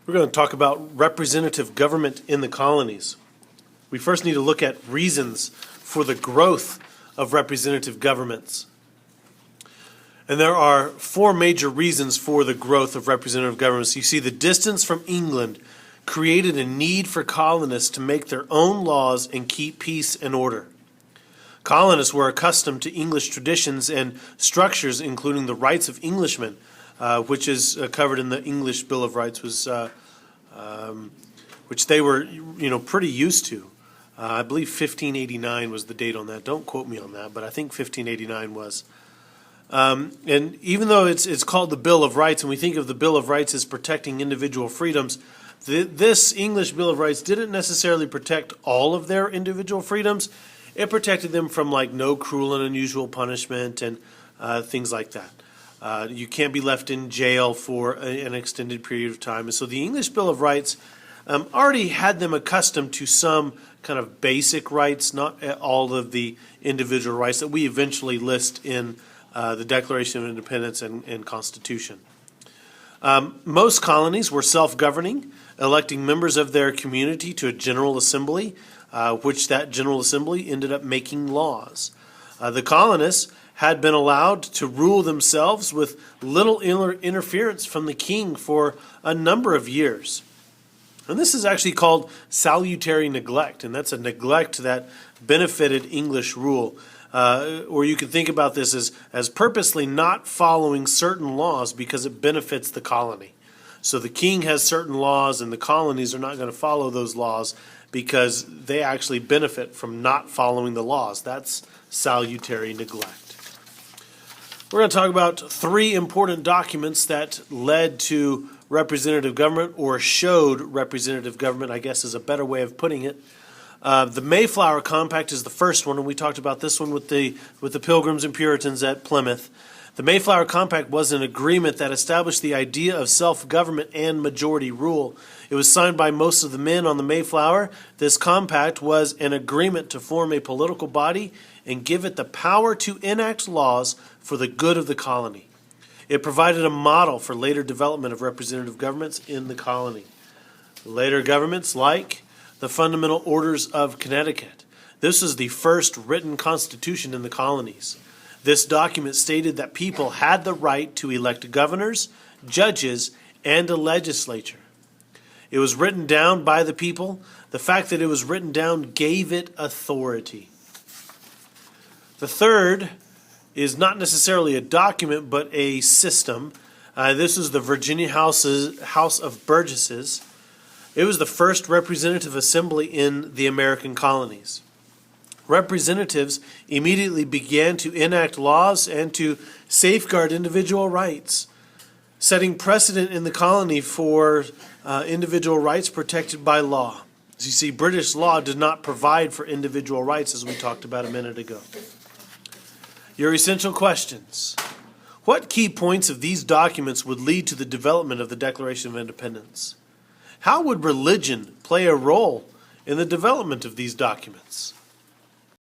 We're going to talk about representative government in the colonies. We first need to look at reasons for the growth of representative governments. And there are four major reasons for the growth of representative governments. You see, the distance from England created a need for colonists to make their own laws and keep peace and order. Colonists were accustomed to English traditions and structures, including the rights of Englishmen, which is covered in the English Bill of Rights, which they were, pretty used to. I believe 1589 was the date on that. Don't quote me on that, but I think 1589 was. And even though it's called the Bill of Rights, and we think of the Bill of Rights as protecting individual freedoms, this English Bill of Rights didn't necessarily protect all of their individual freedoms. It protected them from no cruel and unusual punishment and things like that. You can't be left in jail for an extended period of time. And so the English Bill of Rights already had them accustomed to some kind of basic rights, not all of the individual rights that we eventually list in the Declaration of Independence and Constitution. Most colonies were self-governing, electing members of their community to a General Assembly, which that General Assembly ended up making laws. The colonists had been allowed to rule themselves with little interference from the king for a number of years. And this is actually called salutary neglect, and that's a neglect that benefited English rule. Or you can think about this as purposely not following certain laws because it benefits the colony. So the king has certain laws, and the colonies are not going to follow those laws because they actually benefit from not following the laws. That's salutary neglect. We're going to talk about three important documents that led to representative government, or showed representative government, I guess is a better way of putting it. The Mayflower Compact is the first one, and we talked about this one with the Pilgrims and Puritans at Plymouth. The Mayflower Compact was an agreement that established the idea of self-government and majority rule. It was signed by most of the men on the Mayflower. This compact was an agreement to form a political body and give it the power to enact laws for the good of the colony. It provided a model for later development of representative governments in the colony. Later governments, like the Fundamental Orders of Connecticut. This is the first written constitution in the colonies. This document stated that people had the right to elect governors, judges, and a legislature. It was written down by the people. The fact that it was written down gave it authority. The third is not necessarily a document, but a system. This is the Virginia House of Burgesses. It was the first representative assembly in the American colonies. Representatives immediately began to enact laws and to safeguard individual rights, setting precedent in the colony for individual rights protected by law. As you see, British law did not provide for individual rights, as we talked about a minute ago. Your essential questions. What key points of these documents would lead to the development of the Declaration of Independence? How would religion play a role in the development of these documents?